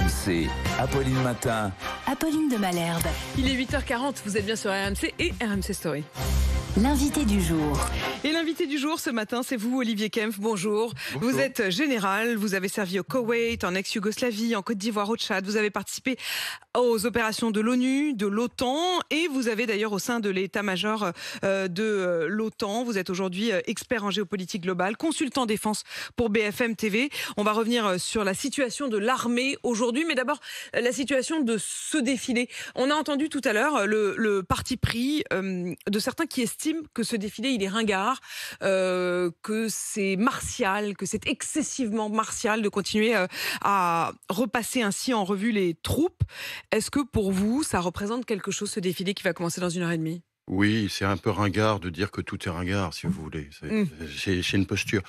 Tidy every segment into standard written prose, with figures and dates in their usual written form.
RMC, Apolline Matin. Apolline de Malherbe. Il est 8h40, vous êtes bien sur RMC et RMC Story. L'invité du jour. Et l'invité du jour ce matin, c'est vous, Olivier Kempf. Bonjour. Bonjour. Vous êtes général, vous avez servi au Koweït, en ex-Yougoslavie, en Côte d'Ivoire, au Tchad. Vous avez participé aux opérations de l'ONU, de l'OTAN et vous avez d'ailleurs au sein de l'état-major de l'OTAN. Vous êtes aujourd'hui expert en géopolitique globale, consultant défense pour BFM TV. On va revenir sur la situation de l'armée aujourd'hui, mais d'abord la situation de ce défilé. On a entendu tout à l'heure le parti pris de certains qui estiment que ce défilé il est ringard, que c'est martial, que c'est excessivement martial de continuer à repasser ainsi en revue les troupes. Est-ce que pour vous, ça représente quelque chose, ce défilé qui va commencer dans 1h30 ? Oui, c'est un peu ringard de dire que tout est ringard, si vous voulez. C'est une posture.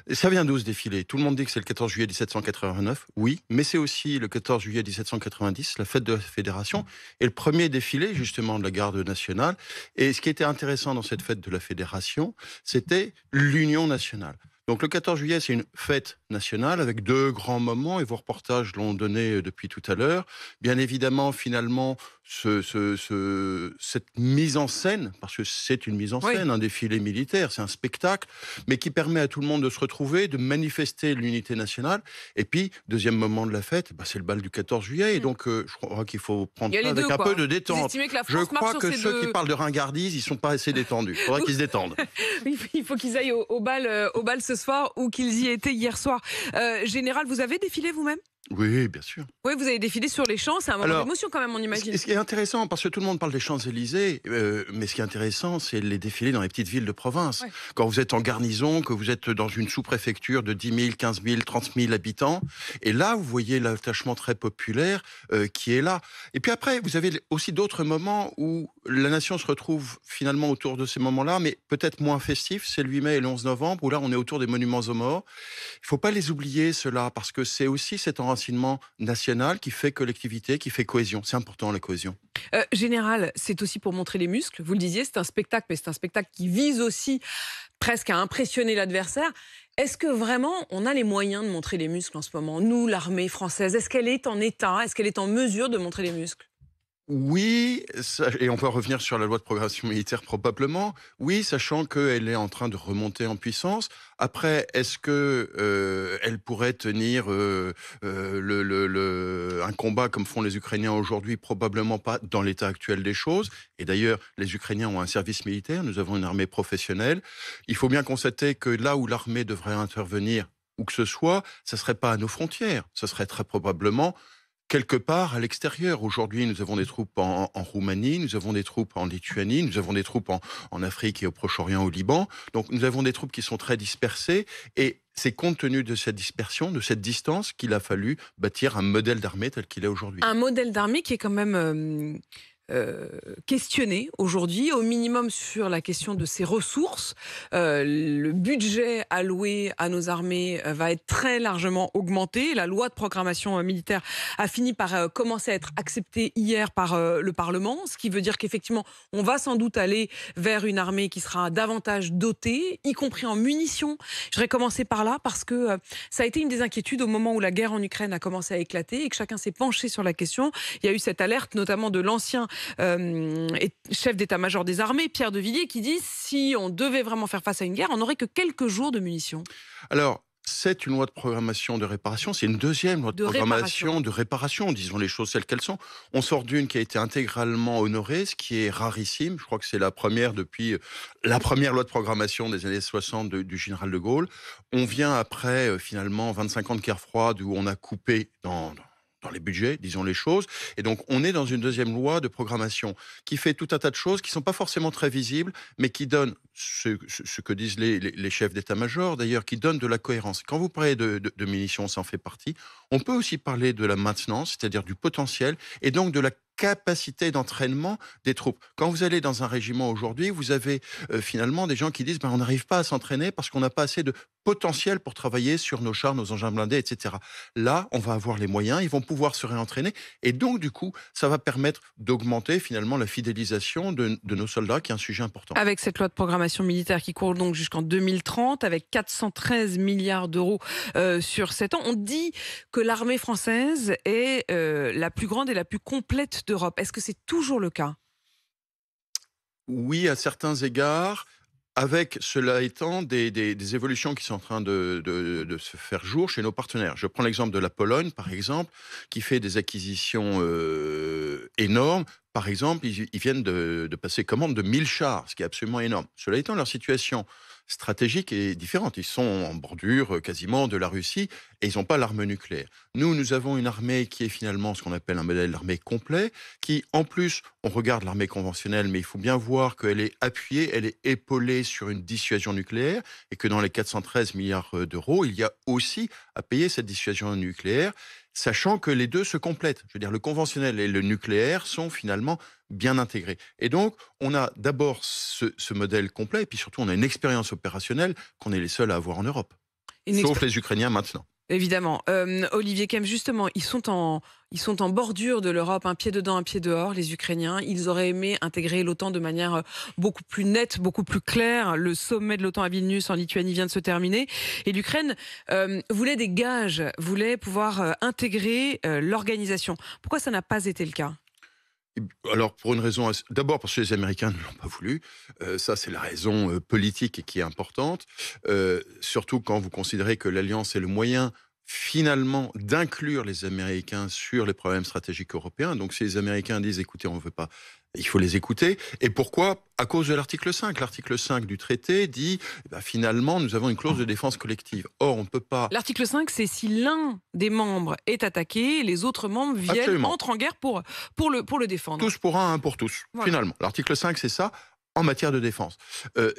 Et ça vient d'où ce défilé ? Tout le monde dit que c'est le 14 juillet 1789. Oui, mais c'est aussi le 14 juillet 1790, la fête de la Fédération, et le premier défilé, justement, de la garde nationale. Et ce qui était intéressant dans cette fête de la Fédération, c'était l'union nationale. Donc le 14 juillet, c'est une fête nationale avec deux grands moments, et vos reportages l'ont donné depuis tout à l'heure. Bien évidemment, finalement, cette mise en scène, parce que c'est une mise en scène, un défilé militaire, c'est un spectacle, mais qui permet à tout le monde de se retrouver, de manifester l'unité nationale. Et puis, deuxième moment de la fête, c'est le bal du 14 juillet. Et donc, je crois qu'il faut prendre ça avec un peu de détente. Je crois que ceux qui parlent de ringardise, ils ne sont pas assez détendus. Il faudrait qu'ils se détendent. Il faut qu'ils aillent au bal ce soir ou qu'ils y étaient hier soir. Général, vous avez défilé vous-même ? Oui, bien sûr. Oui, vous avez défilé sur les champs, c'est un moment d'émotion quand même, on imagine. Ce qui est intéressant, parce que tout le monde parle des Champs-Élysées, mais ce qui est intéressant, c'est les défilés dans les petites villes de province. Ouais. Quand vous êtes en garnison, que vous êtes dans une sous-préfecture de 10 000, 15 000, 30 000 habitants, et là, vous voyez l'attachement très populaire qui est là. Et puis après, vous avez aussi d'autres moments où la nation se retrouve finalement autour de ces moments-là, mais peut-être moins festifs, c'est le 8 mai et le 11 novembre, où là, on est autour des monuments aux morts. Il ne faut pas les oublier, ceux-là, parce que c'est aussi cet enracinement national qui fait collectivité, qui fait cohésion. C'est important, la cohésion. Général, c'est aussi pour montrer les muscles. Vous le disiez, c'est un spectacle, mais c'est un spectacle qui vise aussi presque à impressionner l'adversaire. Est-ce que vraiment, on a les moyens de montrer les muscles en ce moment ? Nous, l'armée française, est-ce qu'elle est en état ? Est-ce qu'elle est en mesure de montrer les muscles ? Oui, et on va revenir sur la loi de programmation militaire probablement. Oui, sachant qu'elle est en train de remonter en puissance. Après, est-ce que elle pourrait tenir un combat comme font les Ukrainiens aujourd'hui ? Probablement pas dans l'état actuel des choses. Et d'ailleurs, les Ukrainiens ont un service militaire. Nous avons une armée professionnelle. Il faut bien constater que là où l'armée devrait intervenir, où que ce soit, ça serait pas à nos frontières. Ça serait très probablement quelque part à l'extérieur. Aujourd'hui, nous avons des troupes en Roumanie, nous avons des troupes en Lituanie, nous avons des troupes en Afrique et au Proche-Orient, au Liban. Donc nous avons des troupes qui sont très dispersées et c'est compte tenu de cette dispersion, de cette distance qu'il a fallu bâtir un modèle d'armée tel qu'il est aujourd'hui. Un modèle d'armée qui est quand même questionné aujourd'hui, au minimum sur la question de ses ressources. Le budget alloué à nos armées va être très largement augmenté. La loi de programmation militaire a fini par commencer à être acceptée hier par le Parlement, ce qui veut dire qu'effectivement, on va sans doute aller vers une armée qui sera davantage dotée, y compris en munitions. Je voudrais commencer par là parce que ça a été une des inquiétudes au moment où la guerre en Ukraine a commencé à éclater et que chacun s'est penché sur la question. Il y a eu cette alerte, notamment de l'ancien chef d'état-major des armées, Pierre de Villiers, qui dit si on devait vraiment faire face à une guerre, on n'aurait que quelques jours de munitions. Alors, c'est une loi de programmation de réparation, c'est une deuxième loi de programmation de réparation, disons les choses telles qu'elles sont. On sort d'une qui a été intégralement honorée, ce qui est rarissime. Je crois que c'est la première depuis la première loi de programmation des années 60 du général de Gaulle. On vient après, finalement, 25 ans de guerre froide où on a coupé dans les budgets, disons les choses. Et donc, on est dans une deuxième loi de programmation qui fait tout un tas de choses qui ne sont pas forcément très visibles, mais qui donnent, ce que disent les chefs d'état-major, d'ailleurs, qui donnent de la cohérence. Quand vous parlez de munitions, ça en fait partie. On peut aussi parler de la maintenance, c'est-à-dire du potentiel, et donc de la capacité d'entraînement des troupes. Quand vous allez dans un régiment aujourd'hui, vous avez finalement des gens qui disent on n'arrive pas à s'entraîner parce qu'on n'a pas assez de potentiel pour travailler sur nos chars, nos engins blindés, etc. Là, on va avoir les moyens, ils vont pouvoir se réentraîner. Et donc, du coup, ça va permettre d'augmenter finalement la fidélisation de nos soldats, qui est un sujet important. Avec cette loi de programmation militaire qui court donc jusqu'en 2030, avec 413 milliards d'euros sur 7 ans, on dit que l'armée française est la plus grande et la plus complète d'Europe. Est-ce que c'est toujours le cas ? Oui, à certains égards. Avec, cela étant, des évolutions qui sont en train de se faire jour chez nos partenaires. Je prends l'exemple de la Pologne, par exemple, qui fait des acquisitions énormes. Par exemple, ils viennent de passer commande de 1000 chars, ce qui est absolument énorme. Cela étant, leur situation stratégique est différente. Ils sont en bordure quasiment de la Russie et ils n'ont pas l'arme nucléaire. Nous avons une armée qui est finalement ce qu'on appelle un modèle d'armée complet, qui, en plus, on regarde l'armée conventionnelle, mais il faut bien voir qu'elle est appuyée, elle est épaulée sur une dissuasion nucléaire et que dans les 413 milliards d'euros, il y a aussi à payer cette dissuasion nucléaire, sachant que les deux se complètent. Je veux dire, le conventionnel et le nucléaire sont finalement bien intégrés. Et donc, on a d'abord ce modèle complet, et puis surtout, on a une expérience opérationnelle qu'on est les seuls à avoir en Europe. Sauf les Ukrainiens maintenant. Évidemment. Olivier Kempf, justement, ils sont en bordure de l'Europe, un pied dedans, un pied dehors, les Ukrainiens. Ils auraient aimé intégrer l'OTAN de manière beaucoup plus nette, beaucoup plus claire. Le sommet de l'OTAN à Vilnius, en Lituanie, vient de se terminer. Et l'Ukraine voulait des gages, voulait pouvoir intégrer l'organisation. Pourquoi ça n'a pas été le cas ? Alors, pour une raison... D'abord, parce que les Américains ne l'ont pas voulu. Ça, c'est la raison politique qui est importante. Surtout quand vous considérez que l'Alliance est le moyen, finalement, d'inclure les Américains sur les problèmes stratégiques européens. Donc, si les Américains disent, écoutez, on ne veut pas... Il faut les écouter. Et pourquoi ? À cause de l'article 5. L'article 5 du traité dit, finalement, nous avons une clause de défense collective. Or, on ne peut pas... L'article 5, c'est si l'un des membres est attaqué, les autres membres entrent en guerre pour le défendre. Tous pour un pour tous, voilà. Finalement. L'article 5, c'est ça, en matière de défense.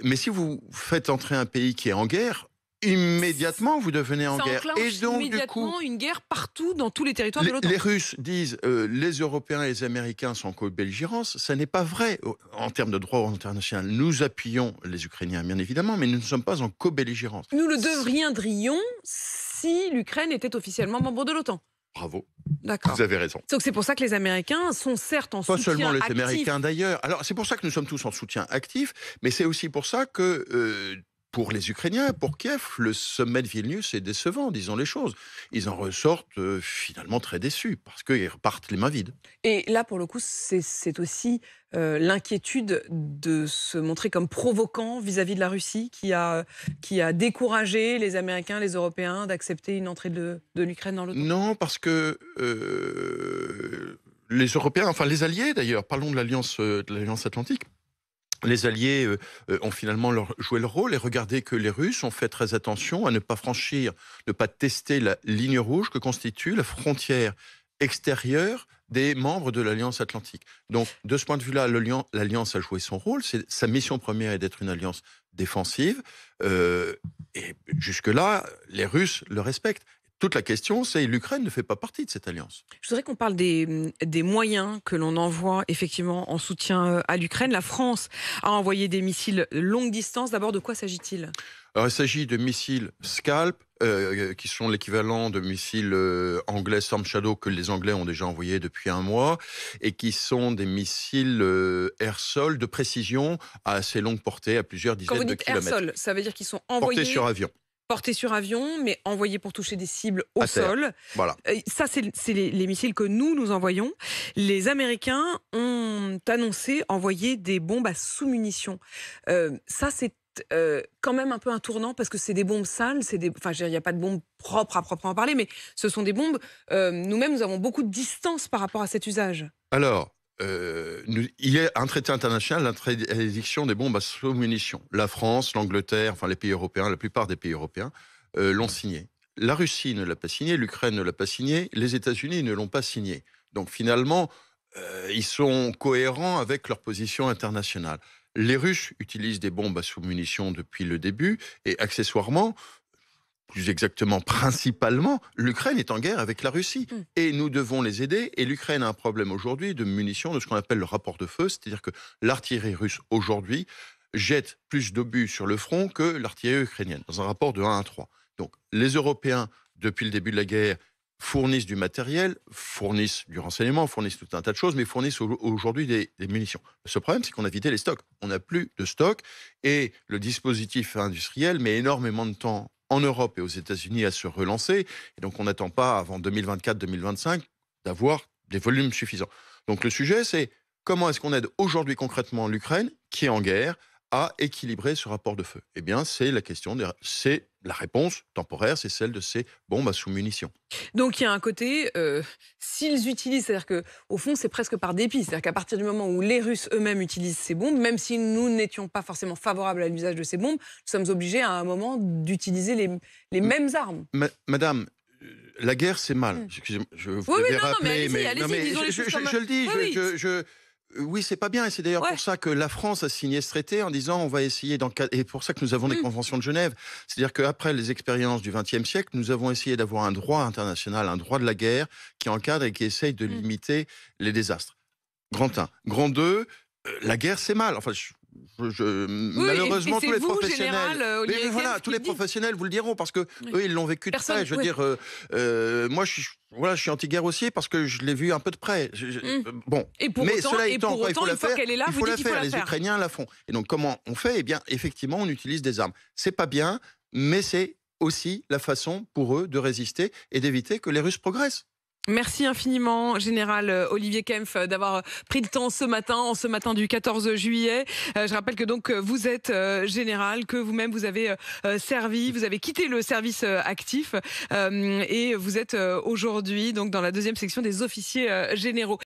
Mais si vous faites entrer un pays qui est en guerre, immédiatement, vous devenez en guerre. Et donc, immédiatement, du coup, une guerre partout, dans tous les territoires de l'OTAN. Les Russes disent les Européens et les Américains sont co-belligérants. Ça n'est pas vrai en termes de droit international. Nous appuyons les Ukrainiens, bien évidemment, mais nous ne sommes pas en co-belligérance. Nous le deviendrions si l'Ukraine était officiellement membre de l'OTAN. Bravo. D'accord. Vous avez raison. Donc c'est pour ça que les Américains sont certes en soutien actif. Pas seulement les Américains d'ailleurs. Alors c'est pour ça que nous sommes tous en soutien actif, mais c'est aussi pour ça que... pour les Ukrainiens, pour Kiev, le sommet de Vilnius est décevant, disons les choses. Ils en ressortent finalement très déçus, parce qu'ils repartent les mains vides. Et là, pour le coup, c'est aussi l'inquiétude de se montrer comme provoquant vis-à-vis de la Russie, qui a découragé les Américains, les Européens, d'accepter une entrée de l'Ukraine dans l'OTAN. Non, parce que les Européens, enfin les Alliés d'ailleurs, parlons de l'Alliance Atlantique, les Alliés ont finalement joué leur rôle et regardez que les Russes ont fait très attention à ne pas franchir, ne pas tester la ligne rouge que constitue la frontière extérieure des membres de l'Alliance Atlantique. Donc, de ce point de vue-là, l'Alliance a joué son rôle. Sa mission première est d'être une alliance défensive. Et jusque-là, les Russes le respectent. Toute la question, c'est l'Ukraine ne fait pas partie de cette alliance. Je voudrais qu'on parle des moyens que l'on envoie effectivement en soutien à l'Ukraine. La France a envoyé des missiles longue distance. D'abord, de quoi s'agit-il ? Alors, il s'agit de missiles Scalp, qui sont l'équivalent de missiles anglais Storm Shadow que les Anglais ont déjà envoyés depuis un mois, et qui sont des missiles air-sol de précision à assez longue portée, à plusieurs dizaines de kilomètres. Quand vous dites air-sol, ça veut dire qu'ils sont envoyés... Portés sur avion. Portés sur avion, mais envoyés pour toucher des cibles au sol. Voilà. Ça, c'est les missiles que nous envoyons. Les Américains ont annoncé envoyer des bombes à sous-munitions. Ça, c'est quand même un peu un tournant, parce que c'est des bombes sales. Enfin, il n'y a pas de bombes propres à proprement parler, mais ce sont des bombes... nous-mêmes, nous avons beaucoup de distance par rapport à cet usage. Alors... il y a un traité international, l'interdiction des bombes à sous-munitions. La France, l'Angleterre, enfin les pays européens, la plupart des pays européens l'ont signé. La Russie ne l'a pas signé, l'Ukraine ne l'a pas signé, les États-Unis ne l'ont pas signé. Donc finalement, ils sont cohérents avec leur position internationale. Les Russes utilisent des bombes à sous-munitions depuis le début, et accessoirement, plus exactement, principalement, l'Ukraine est en guerre avec la Russie. Et nous devons les aider. Et l'Ukraine a un problème aujourd'hui de munitions, de ce qu'on appelle le rapport de feu. C'est-à-dire que l'artillerie russe, aujourd'hui, jette plus d'obus sur le front que l'artillerie ukrainienne, dans un rapport de 1 à 3. Donc les Européens, depuis le début de la guerre, fournissent du matériel, fournissent du renseignement, fournissent tout un tas de choses, mais fournissent aujourd'hui des munitions. Ce problème, c'est qu'on a vidé les stocks. On n'a plus de stocks et le dispositif industriel met énormément de temps en Europe et aux États-Unis à se relancer. Et donc, on n'attend pas avant 2024-2025 d'avoir des volumes suffisants. Donc, le sujet, c'est comment est-ce qu'on aide aujourd'hui concrètement l'Ukraine, qui est en guerre, à équilibrer ce rapport de feu? Eh bien, c'est la question, c'est la réponse temporaire, c'est celle de ces bombes à sous-munitions. Donc il y a un côté, s'ils utilisent, c'est-à-dire qu'au fond c'est presque par dépit, c'est-à-dire qu'à partir du moment où les Russes eux-mêmes utilisent ces bombes, même si nous n'étions pas forcément favorables à l'usage de ces bombes, nous sommes obligés à un moment d'utiliser les mêmes armes. Madame, la guerre c'est mal. Excusez-moi, je vous l'ai rappelé, mais je le dis, oui, c'est pas bien. Et c'est d'ailleurs pour ça que la France a signé ce traité en disant on va essayer et pour ça que nous avons des conventions de Genève. C'est-à-dire qu'après les expériences du XXe siècle, nous avons essayé d'avoir un droit international, un droit de la guerre qui encadre et qui essaye de limiter les désastres. Grand 1. Grand 2, la guerre c'est mal. Enfin, malheureusement, tous les professionnels, tous les professionnels vous le diront parce que eux, ils l'ont vécu de près. Je veux dire, moi, je suis anti-guerre aussi parce que je l'ai vu un peu de près. Bon, et pour mais autant, cela étant, quand il faut la faire, il faut la faire. Les Ukrainiens la font. Et donc, comment on fait? Eh bien, effectivement, on utilise des armes. C'est pas bien, mais c'est aussi la façon pour eux de résister et d'éviter que les Russes progressent. Merci infiniment, Général Olivier Kempf, d'avoir pris le temps ce matin du 14 juillet. Je rappelle que donc vous êtes général, que vous-même vous avez servi, vous avez quitté le service actif et vous êtes aujourd'hui donc dans la deuxième section des officiers généraux.